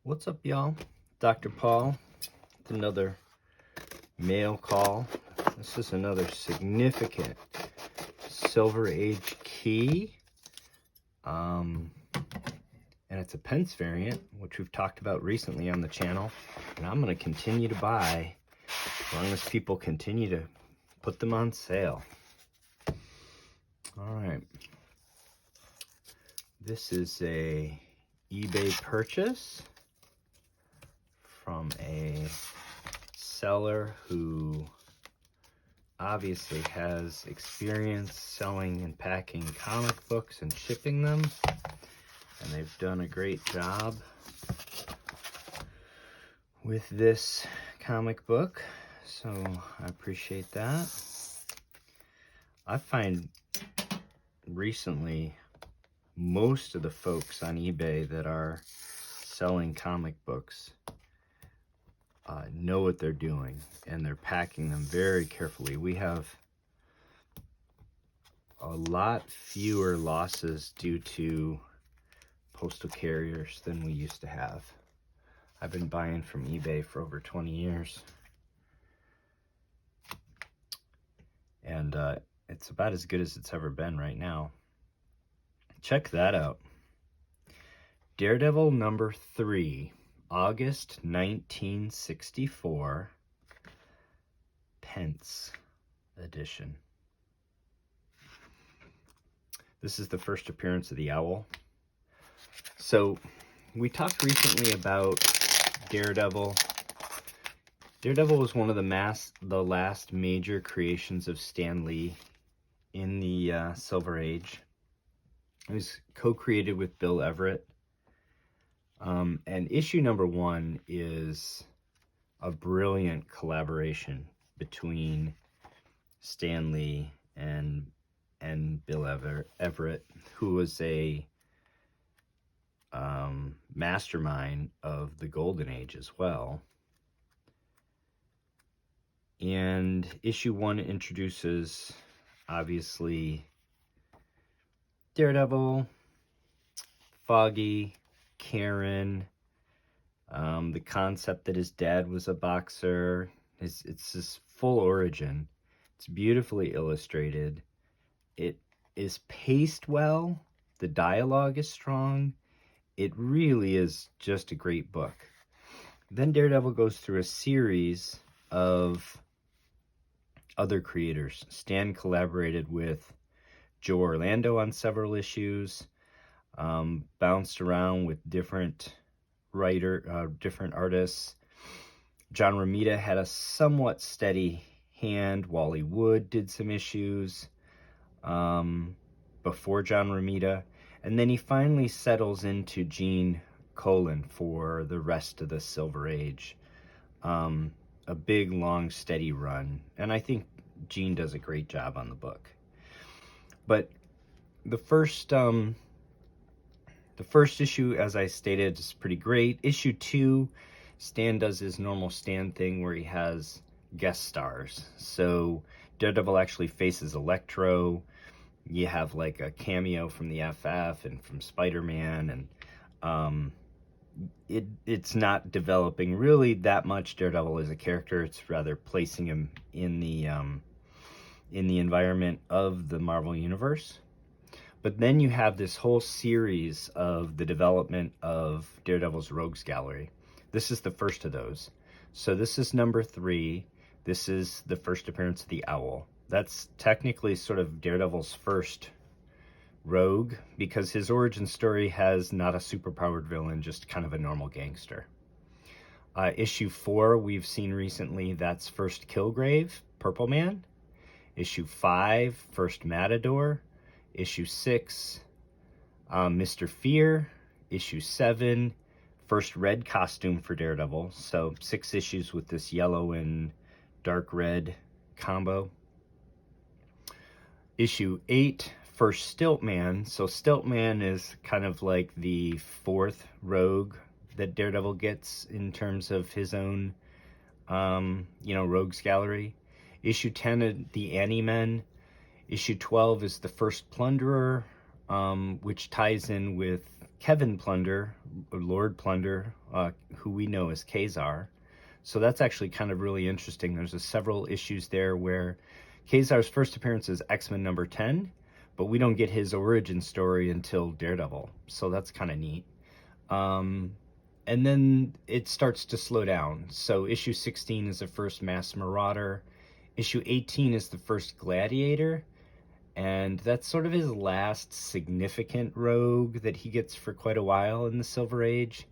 What's up, y'all? Dr. Paul with another mail call. This is another significant Silver Age key. And it's a Pence variant, which we've talked about recently on the channel. And I'm going to continue to buy as long as people continue to put them on sale. All right. This is a eBay purchase from a seller who obviously has experience selling and packing comic books and shipping them, and they've done a great job with this comic book, so I appreciate that. I find recently most of the folks on eBay that are selling comic books know what they're doing, and they're packing them very carefully. We have a lot fewer losses due to postal carriers than we used to have. I've been buying from eBay for over 20 years. And it's about as good as it's ever been right now. Check that out. Daredevil number 3, August 1964, Pence edition. This is the first appearance of the Owl. So we talked recently about Daredevil. Daredevil was one of the last major creations of Stan Lee in the Silver Age. It was co-created with Bill Everett. And issue number 1 is a brilliant collaboration between Stan Lee and Bill Everett, who was a mastermind of the Golden Age as well. And issue 1 introduces, obviously, Daredevil, Foggy, Karen, the concept that his dad was a boxer. It's his full origin. It's beautifully illustrated. It is paced well. The dialogue is strong. It really is just a great book. Then Daredevil goes through a series of other creators. Stan collaborated with Joe Orlando on several issues. Bounced around with different artists. John Romita had a somewhat steady hand. Wally Wood did some issues before John Romita, and then he finally settles into Gene Colan for the rest of the Silver Age. A big, long, steady run, and I think Gene does a great job on the book. But the first issue, as I stated, is pretty great. Issue 2, Stan does his normal Stan thing where he has guest stars. So Daredevil actually faces Electro. You have like a cameo from the FF and from Spider-Man, and it's not developing really that much Daredevil as a character. It's rather placing him in the environment of the Marvel Universe. But then you have this whole series of the development of Daredevil's Rogues Gallery. This is the first of those. So this is number 3. This is the first appearance of the Owl. That's technically sort of Daredevil's first rogue, because his origin story has not a superpowered villain, just kind of a normal gangster. Issue 4 we've seen recently, that's first Killgrave, Purple Man. Issue 5, first Matador. Issue 6, Mr. Fear. Issue 7, first red costume for Daredevil. So 6 issues with this yellow and dark red combo. Issue 8, first Stiltman. So Stiltman is kind of like the 4th rogue that Daredevil gets in terms of his own, rogues gallery. Issue 10, the Anti-Men. Issue 12 is the first Plunderer, which ties in with Kevin Plunder, or Lord Plunder, who we know as Kazar. So that's actually kind of really interesting. There's several issues there where Kazar's first appearance is X-Men number 10, but we don't get his origin story until Daredevil. So that's kind of neat. And then it starts to slow down. So issue 16 is the first Mass Marauder. Issue 18 is the first Gladiator. And that's sort of his last significant rogue that he gets for quite a while in the Silver Age.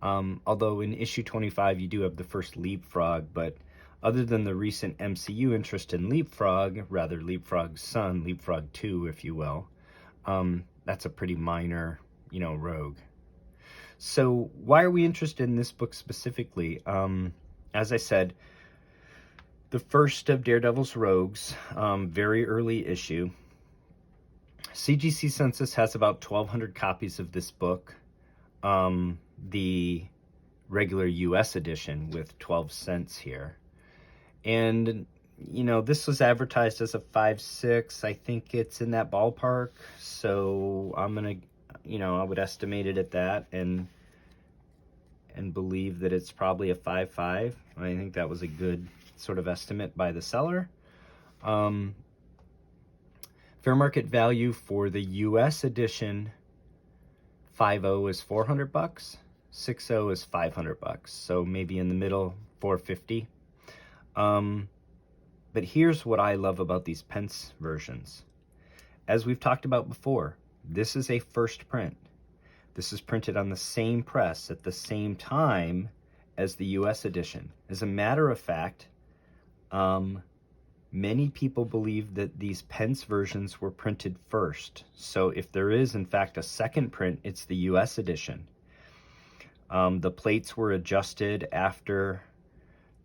Although in issue 25 you do have the first Leapfrog, but other than the recent MCU interest in Leapfrog, rather Leapfrog's son, Leapfrog 2 if you will, that's a pretty minor, rogue. So why are we interested in this book specifically? As I said, the first of Daredevil's rogues, very early issue. CGC Census has about 1,200 copies of this book. The regular US edition with 12 cents here. And, this was advertised as a 5.6. I think it's in that ballpark. So I'm going to, I would estimate it at that and believe that it's probably a 5.5. I think that was a good sort of estimate by the seller. Fair market value for the US edition 5.0 is $400, 6.0 is $500. So maybe in the middle, $450. But here's what I love about these Pence versions. As we've talked about before, this is a first print. This is printed on the same press at the same time as the US edition. As a matter of fact, many people believe that these Pence versions were printed first. So if there is, in fact, a second print, it's the US edition. The plates were adjusted after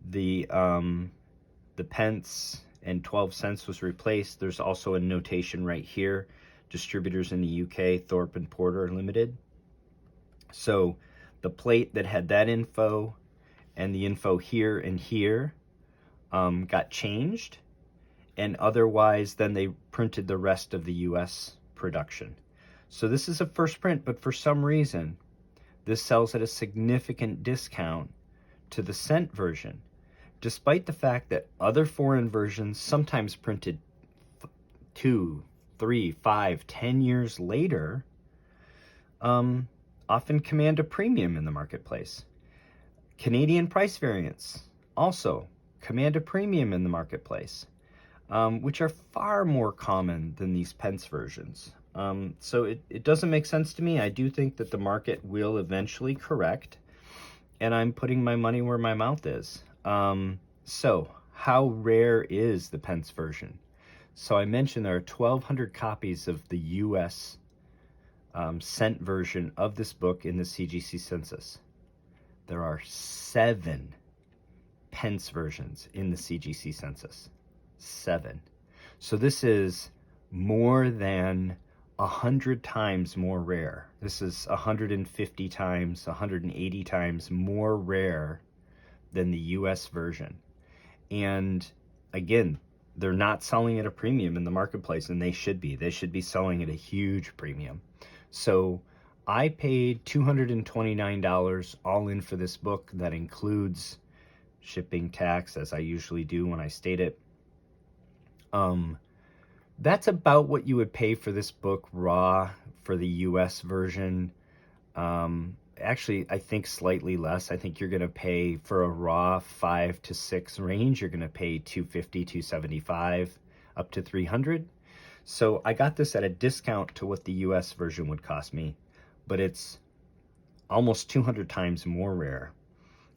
the Pence and 12 cents was replaced. There's also a notation right here. Distributors in the UK, Thorpe and Porter Limited. So the plate that had that info and the info here and here got changed. And otherwise, then they printed the rest of the US production. So this is a first print, but for some reason, this sells at a significant discount to the cent version, despite the fact that other foreign versions, sometimes printed 2, 3, 5, 10 years later, often command a premium in the marketplace. Canadian price variants also command a premium in the marketplace, which are far more common than these Pence versions. So it doesn't make sense to me. I do think that the market will eventually correct, and I'm putting my money where my mouth is. So how rare is the Pence version? So I mentioned there are 1,200 copies of the US cent version of this book in the CGC Census. There are 7 Pence versions in the CGC Census. 7. So this is more than 100 times more rare. This is 150 times, 180 times more rare than the US version. And again, they're not selling at a premium in the marketplace, and they should be. They should be selling at a huge premium. So I paid $229 all in for this book. That includes shipping, tax, as I usually do when I state it. That's about what you would pay for this book raw for the US version. Actually, I think slightly less. I think you're going to pay for a raw 5 to 6 range. You're going to pay $250, $275, up to $300. So I got this at a discount to what the US version would cost me, but it's almost 200 times more rare.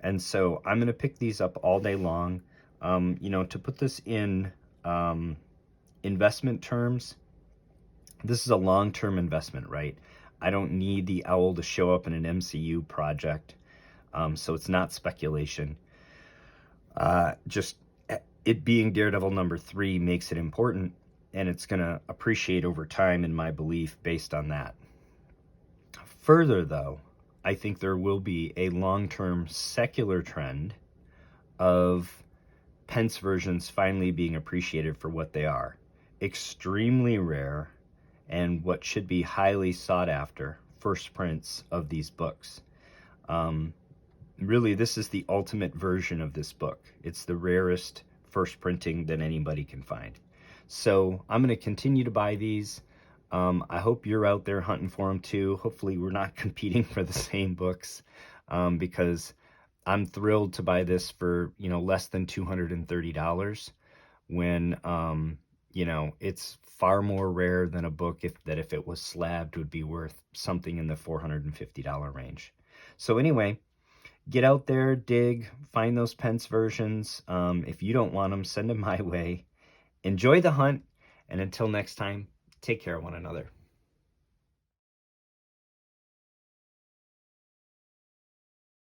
And so I'm going to pick these up all day long. To put this in investment terms, this is a long-term investment, right? I don't need the owl to show up in an MCU project, so it's not speculation. Just it being Daredevil number 3 makes it important, and it's going to appreciate over time, in my belief, based on that. Further, though, I think there will be a long-term secular trend of Pence versions finally being appreciated for what they are. Extremely rare, and what should be highly sought after first prints of these books. Really, this is the ultimate version of this book. It's the rarest first printing that anybody can find. So I'm going to continue to buy these. I hope you're out there hunting for them too. Hopefully we're not competing for the same books, because I'm thrilled to buy this for, less than $230 when, it's far more rare than a book if it was slabbed would be worth something in the $450 range. So anyway, get out there, dig, find those Pence versions. If you don't want them, send them my way. Enjoy the hunt, and until next time, take care of one another.